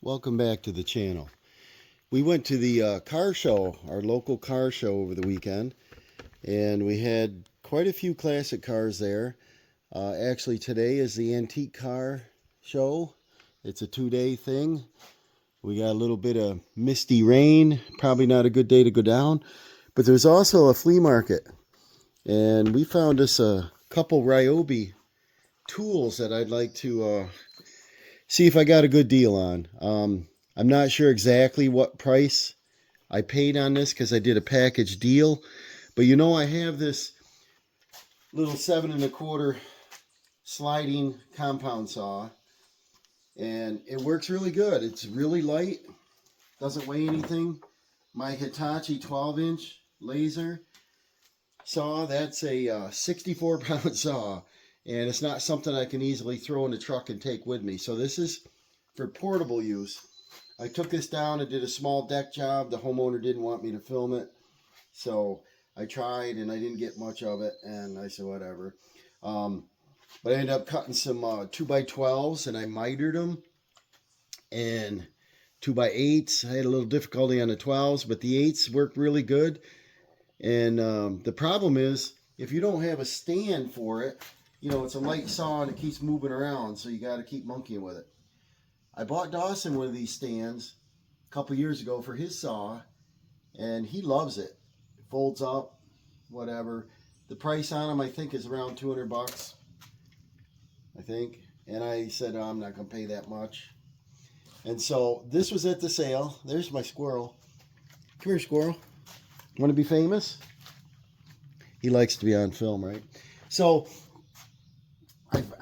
Welcome back to the channel. We went to the car show, our local car show over the weekend, and we had quite a few classic cars there. Actually, today is the antique car show. It's a 2-day thing. We got a little bit of misty rain, probably not a good day to go down, but there's also a flea market, and we found us a couple Ryobi tools that I'd like to see if I got a good deal on. I'm not sure exactly what price I paid on this because I did a package deal, but I have this little 7 1/4 sliding compound saw, and it works really good. It's really light, doesn't weigh anything. My Hitachi 12-inch laser saw, that's a 64-pound saw, and it's not something I can easily throw in the truck and take with me. So this is for portable use. I took this down and did a small deck job. The homeowner didn't want me to film it, so I tried and I didn't get much of it, and I said whatever. But I ended up cutting some 2x12s and I mitered them, and 2x8s. I had a little difficulty on the 12s, but the 8s worked really good. And the problem is, if you don't have a stand for it, it's a light saw and it keeps moving around, so you got to keep monkeying with it. I bought Dawson one of these stands a couple years ago for his saw, and he loves it. It folds up, whatever. The price on them, I think, is around 200 bucks, I think. And I said, oh, I'm not going to pay that much. And so this was at the sale. There's my squirrel. Come here, squirrel. Want to be famous? He likes to be on film, right? So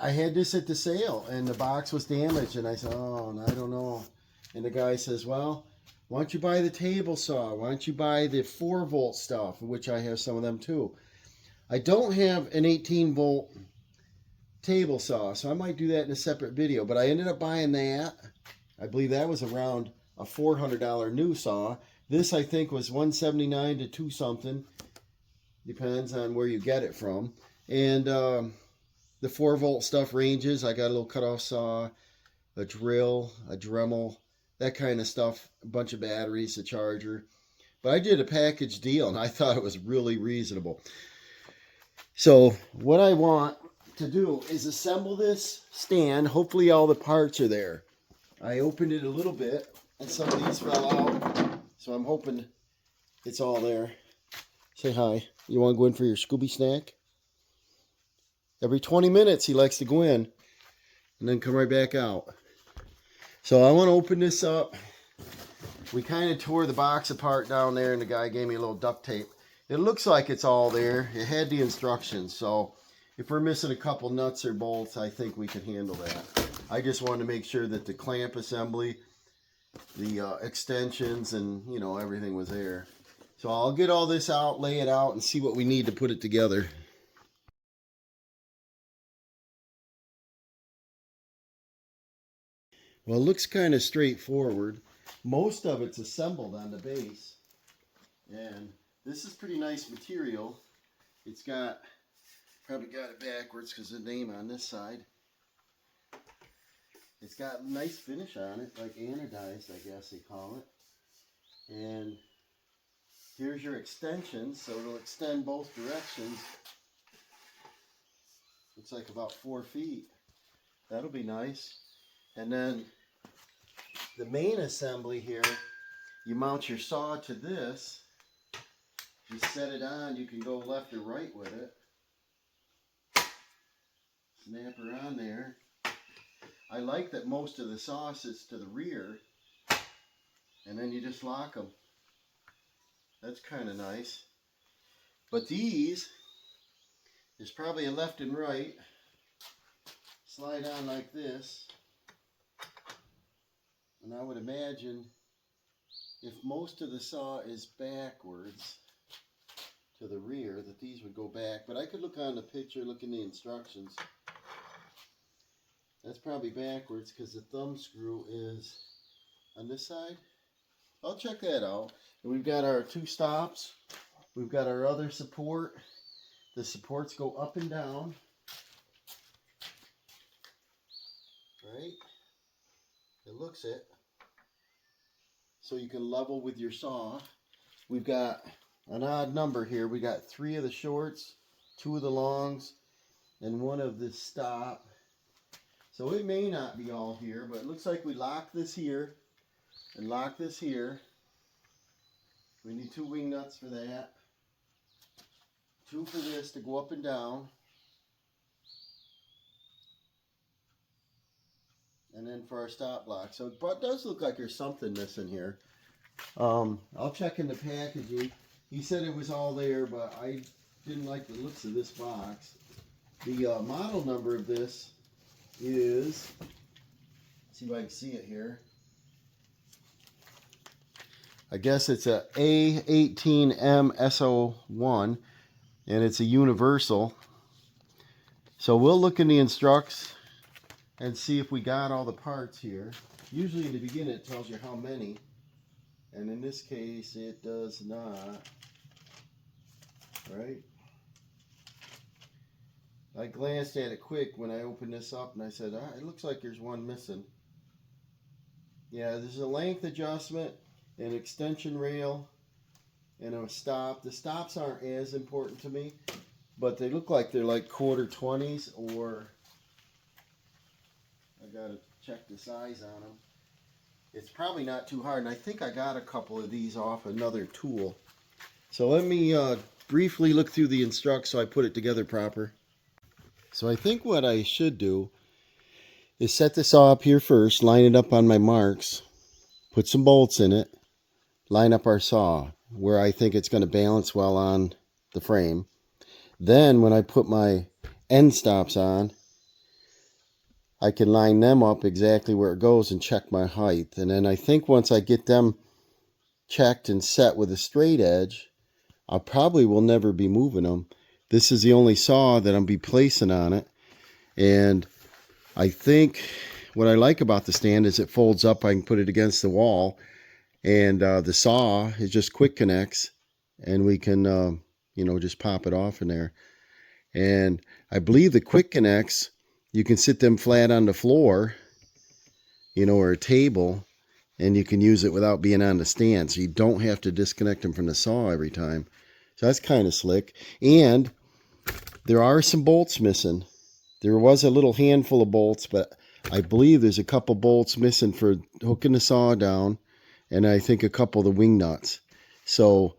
I had this at the sale, and the box was damaged, and I said, oh, I don't know. And the guy says, well, why don't you buy the table saw? Why don't you buy the 4-volt stuff, which I have some of them too. I don't have an 18-volt table saw, so I might do that in a separate video, but I ended up buying that. I believe that was around a $400 new saw. This, I think, was $179 to 2 something. Depends on where you get it from. And the 4-volt stuff ranges. I got a little cutoff saw, a drill, a Dremel, that kind of stuff, a bunch of batteries, a charger. But I did a package deal, and I thought it was really reasonable. So what I want to do is assemble this stand. Hopefully all the parts are there. I opened it a little bit, and some of these fell out, so I'm hoping it's all there. Say hi. You want to go in for your Scooby snack? Every 20 minutes he likes to go in and then come right back out. So I want to open this up. We kind of tore the box apart down there, and the guy gave me a little duct tape. It looks like it's all there. It had the instructions, so if we're missing a couple nuts or bolts, I think we can handle that. I just wanted to make sure that the clamp assembly, the extensions, and everything was there. So I'll get all this out, lay it out, and see what we need to put it together. Well, it looks kind of straightforward. Most of it's assembled on the base, and this is pretty nice material. It's got, probably got it backwards because the name on this side. It's got a nice finish on it, like anodized, I guess they call it. And here's your extensions, so it'll extend both directions. Looks like about 4 feet. That'll be nice. And then the main assembly here, you mount your saw to this. You set it on, you can go left or right with it. Snap her on there. I like that most of the saw sits to the rear, and then you just lock them. That's kind of nice. But these, there's probably a left and right. Slide on like this. And I would imagine if most of the saw is backwards to the rear, that these would go back. But I could look on the picture, look in the instructions. That's probably backwards because the thumb screw is on this side. I'll check that out. And we've got our 2 stops. We've got our other support. The supports go up and down. Right? It looks it. so you can level with your saw. We've got an odd number here. We got 3 of the shorts, 2 of the longs, and 1 of the stop. So it may not be all here, but it looks like we lock this here and lock this here. We need 2 wing nuts for that. 2 for this to go up and down. And then for our stop block. So it does look like there's something missing here. I'll check in the packaging. He said it was all there, but I didn't like the looks of this box. The model number of this is, let's see if I can see it here. I guess it's a A18M-SO1, and it's a universal. So we'll look in the instructs and see if we got all the parts here. Usually in the beginning it tells you how many, and in this case it does not. Right? I glanced at it quick when I opened this up and I said, it looks like there's one missing. Yeah, there's a length adjustment, an extension rail, and a stop. The stops aren't as important to me, but they look like they're like 1/4 20s, or I gotta check the size on them. It's probably not too hard, and I think I got a couple of these off another tool. So let me briefly look through the instructions so I put it together proper. So I think what I should do is set this saw up here first, line it up on my marks, put some bolts in it, line up our saw where I think it's going to balance well on the frame. Then when I put my end stops on, I can line them up exactly where it goes and check my height. And then I think once I get them checked and set with a straight edge, I probably will never be moving them. This is the only saw that I'll be placing on it. And I think what I like about the stand is it folds up. I can put it against the wall. And the saw is just quick connects. And we can, just pop it off in there. And I believe the quick connects, you can sit them flat on the floor, or a table, and you can use it without being on the stand. So you don't have to disconnect them from the saw every time. So that's kind of slick. And there are some bolts missing. There was a little handful of bolts, but I believe there's a couple bolts missing for hooking the saw down, and I think a couple of the wing nuts. So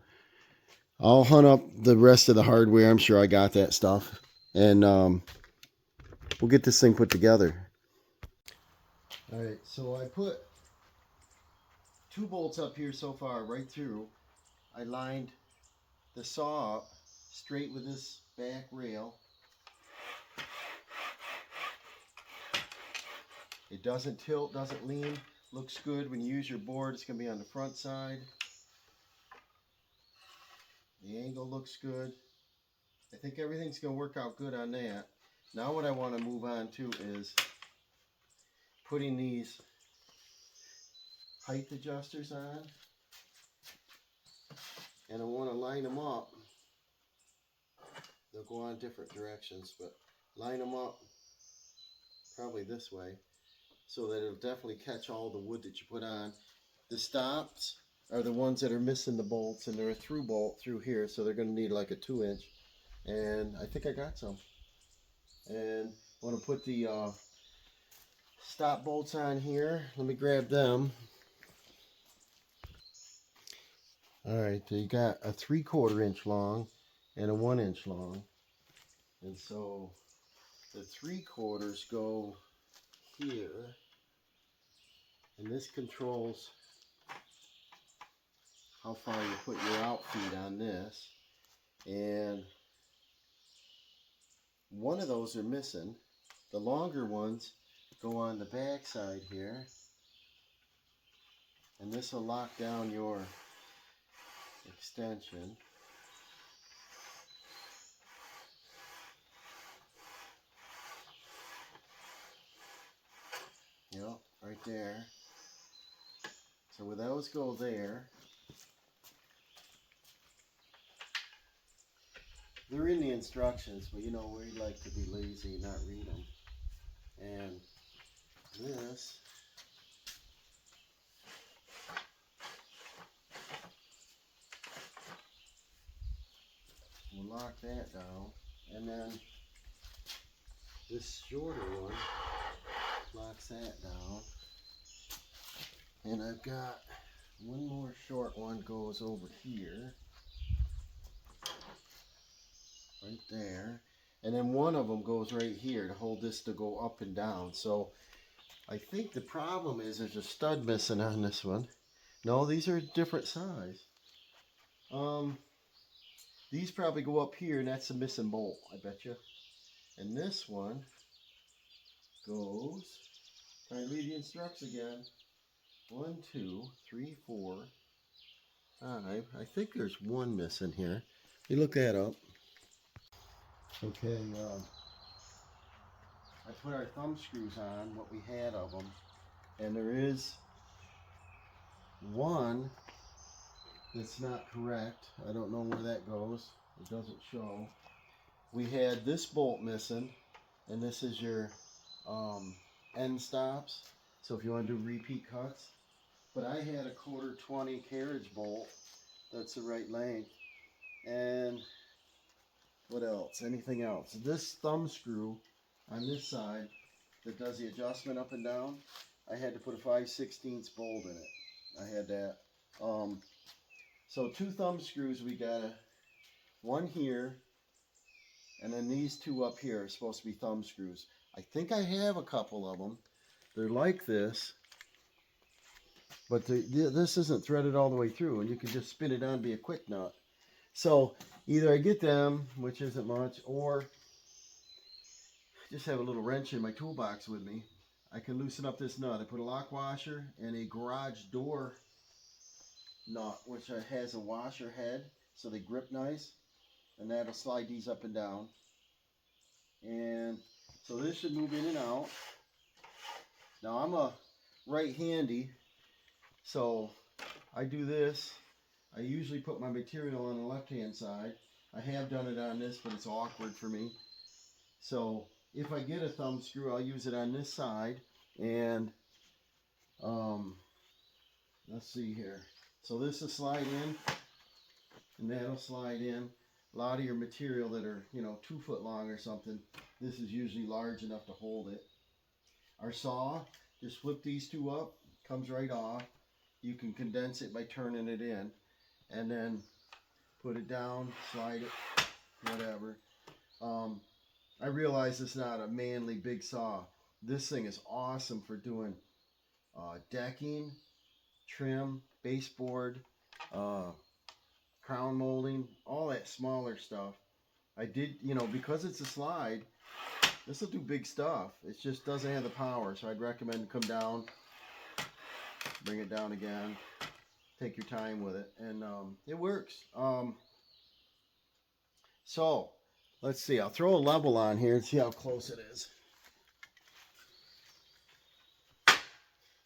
I'll hunt up the rest of the hardware. I'm sure I got that stuff. And we'll get this thing put together. Alright, so I put 2 bolts up here so far, right through. I lined the saw up straight with this back rail. It doesn't tilt, doesn't lean. Looks good. When you use your board, it's going to be on the front side. The angle looks good. I think everything's going to work out good on that. Now what I want to move on to is putting these height adjusters on. And I want to line them up. They'll go on different directions, but line them up probably this way so that it'll definitely catch all the wood that you put on. The stops are the ones that are missing the bolts, and they're a through bolt through here, so they're going to need like a 2-inch. And I think I got some. And I want to put the stop bolts on here. Let me grab them. Alright, so you got a 3/4 inch long and a 1 inch long. And so the 3/4 go here. And this controls how far you put your out feet on this. And one of those are missing. The longer ones go on the back side here. And this will lock down your extension. Yep, right there. So with those go there. They're in the instructions, but we like to be lazy and not read them. And this we'll lock that down. And then this shorter one locks that down. And I've got one more short one goes over here. Right there. And then one of them goes right here to hold this to go up and down. So I think the problem is there's a stud missing on this one. No, these are different size. These probably go up here, and that's a missing bolt, I bet you. And this one goes, trying to read the instructions again. 1, 2, 3, 4, 5. I think there's one missing here. You look that up. Okay, I put our thumb screws on, what we had of them, and there is one that's not correct. I don't know where that goes. It doesn't show. We had this bolt missing, and this is your end stops. So if you want to do repeat cuts. But I had a 1/4 carriage bolt. That's the right length. And what else? Anything else? This thumb screw on this side that does the adjustment up and down, I had to put a 5/16 bolt in it. I had that. So 2 thumb screws, we got one here, and then these 2 up here are supposed to be thumb screws. I think I have a couple of them. They're like this, but this isn't threaded all the way through, and you can just spin it on and be a quick nut. So either I get them, which isn't much, or just have a little wrench in my toolbox with me. I can loosen up this nut. I put a lock washer and a garage door nut, which has a washer head, so they grip nice, and that'll slide these up and down. And so this should move in and out. Now I'm a right-handy, so I do this. I usually put my material on the left-hand side. I have done it on this, but it's awkward for me. So if I get a thumb screw, I'll use it on this side. And let's see here. So this will slide in, and that'll slide in. A lot of your material that are, 2 foot long or something, this is usually large enough to hold it. Our saw, just flip these 2 up, comes right off. You can condense it by turning it in, and then put it down, slide it, whatever. I realize it's not a manly big saw. This thing is awesome for doing decking, trim, baseboard, crown molding, all that smaller stuff. I did, because it's a slide, this will do big stuff. It just doesn't have the power, so I'd recommend come down, bring it down again, take your time with it, and it works. So let's see, I'll throw a level on here and see how close it is.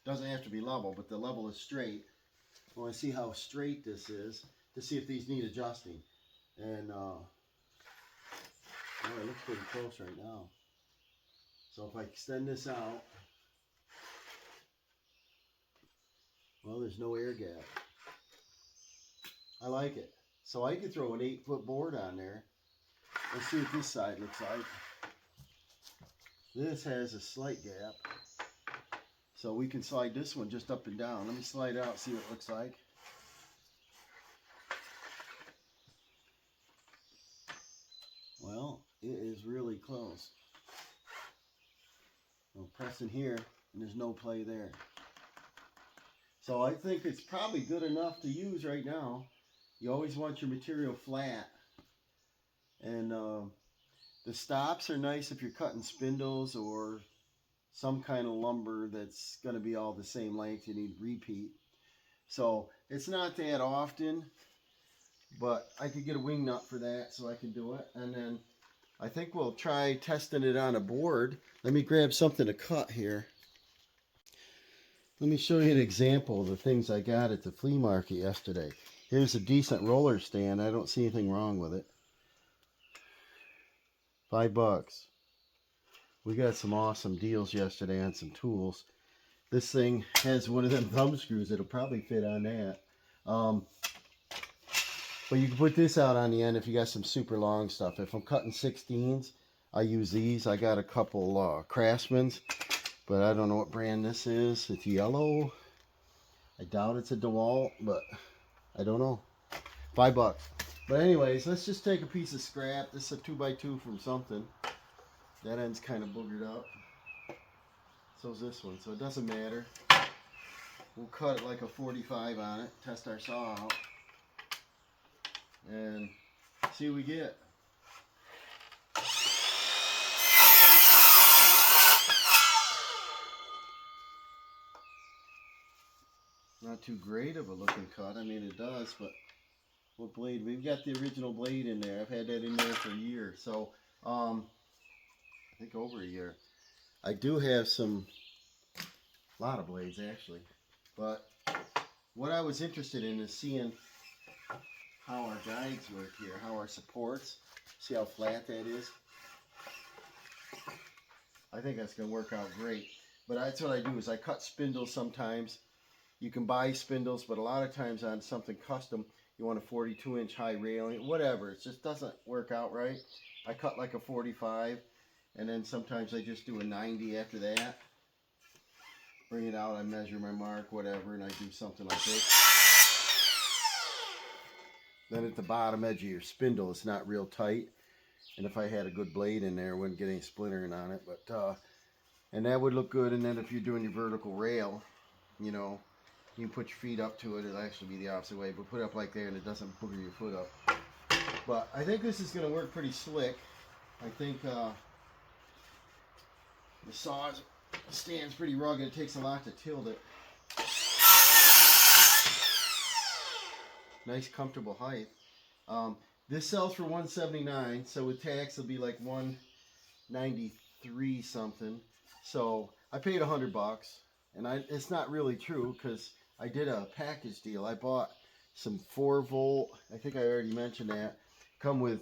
Doesn't have to be level, but the level is straight. I want to see how straight this is to see if these need adjusting. And it looks pretty close right now. So if I extend this out, well, there's no air gap. I like it. So I could throw an 8-foot board on there. Let's see what this side looks like. This has a slight gap. So we can slide this one just up and down. Let me slide it out, see what it looks like. Well, it is really close. I'm pressing here, and there's no play there. So I think it's probably good enough to use right now. You always want your material flat. And the stops are nice if you're cutting spindles or some kind of lumber that's going to be all the same length. You need repeat. So it's not that often, but I could get a wing nut for that, so I can do it. And then I think we'll try testing it on a board. Let me grab something to cut here. Let me show you an example of the things I got at the flea market yesterday. Here's a decent roller stand. I don't see anything wrong with it. $5. We got some awesome deals yesterday on some tools. This thing has one of them thumb screws. It'll probably fit on that. But you can put this out on the end if you got some super long stuff. If I'm cutting 16s, I use these. I got a couple Craftsman's, but I don't know what brand this is. It's yellow. I doubt it's a DeWalt, but I don't know. $5. But anyways, let's just take a piece of scrap. This is a 2x2 from something. That end's kind of boogered up. So's this one, so it doesn't matter. We'll cut it like a 45 on it, test our saw out, and see what we get. Not too great of a looking cut. I mean, it does, but what blade? We've got the original blade in there. I've had that in there for a year, so I think over a year. I do have a lot of blades actually, but what I was interested in is seeing how our guides work here, how our supports. See how flat that is? I think that's going to work out great. But that's what I do is I cut spindles sometimes. You can buy spindles, but a lot of times on something custom, you want a 42-inch high railing, whatever. It just doesn't work out right. I cut like a 45, and then sometimes I just do a 90 after that. Bring it out, I measure my mark, whatever, and I do something like this. Then at the bottom edge of your spindle, it's not real tight. And if I had a good blade in there, I wouldn't get any splintering on it. But and that would look good. And then if you're doing your vertical rail, you know, you can put your feet up to it. It'll actually be the opposite way, but put it up like there and it doesn't booger your foot up. But I think this is going to work pretty slick. I think the saw stands pretty rugged. It takes a lot to tilt it. Nice comfortable height. This sells for $179, so with tax it'll be like $193 something. So I paid $100, and it's not really true because I did a package deal. I bought some 4-volt. I think I already mentioned that. Come with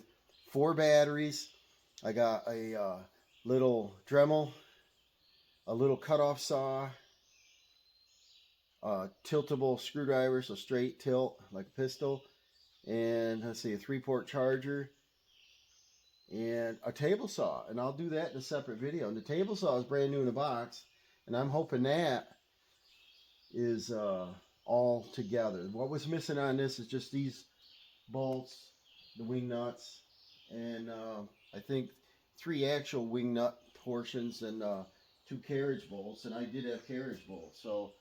4 batteries. I got a little Dremel, a little cutoff saw, tiltable screwdriver, so straight tilt like a pistol, and let's see, a 3-port charger, and a table saw. And I'll do that in a separate video. And the table saw is brand new in the box, and I'm hoping that is all together. What was missing on this is just these bolts, the wing nuts, and I think 3 actual wing nut portions and 2 carriage bolts. And I did have carriage bolts, so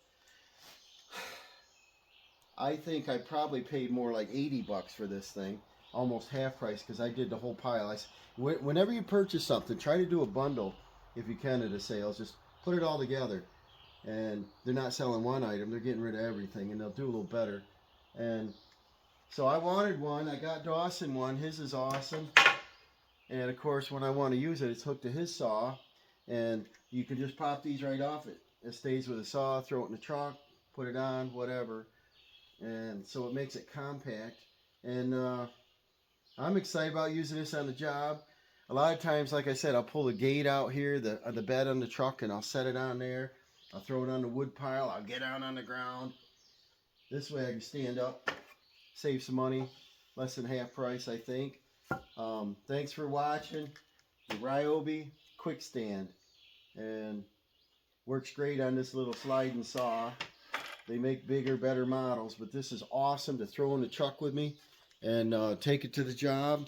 I think I probably paid more like $80 for this thing, almost half price, because I did the whole pile. Whenever you purchase something, try to do a bundle if you can at a sales. Just put it all together, and they're not selling one item; they're getting rid of everything, and they'll do a little better. And so I wanted one. I got Dawson one. His is awesome. And of course, when I want to use it, it's hooked to his saw, and you can just pop these right off it. It stays with the saw. Throw it in the trunk, put it on, whatever. And so it makes it compact. And I'm excited about using this on the job. A lot of times, like I said, I'll pull the gate out here, the bed on the truck, and I'll set it on there. I'll throw it on the wood pile. I'll get out on the ground. This way I can stand up, save some money, less than half price, I think. Thanks for watching the Ryobi quick stand, and works great on this little sliding saw. They make bigger, better models, but this is awesome to throw in the truck with me and take it to the job.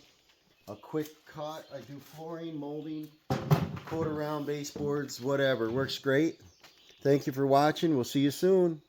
A quick cut. I do flooring, molding, quarter round baseboards, whatever. Works great. Thank you for watching. We'll see you soon.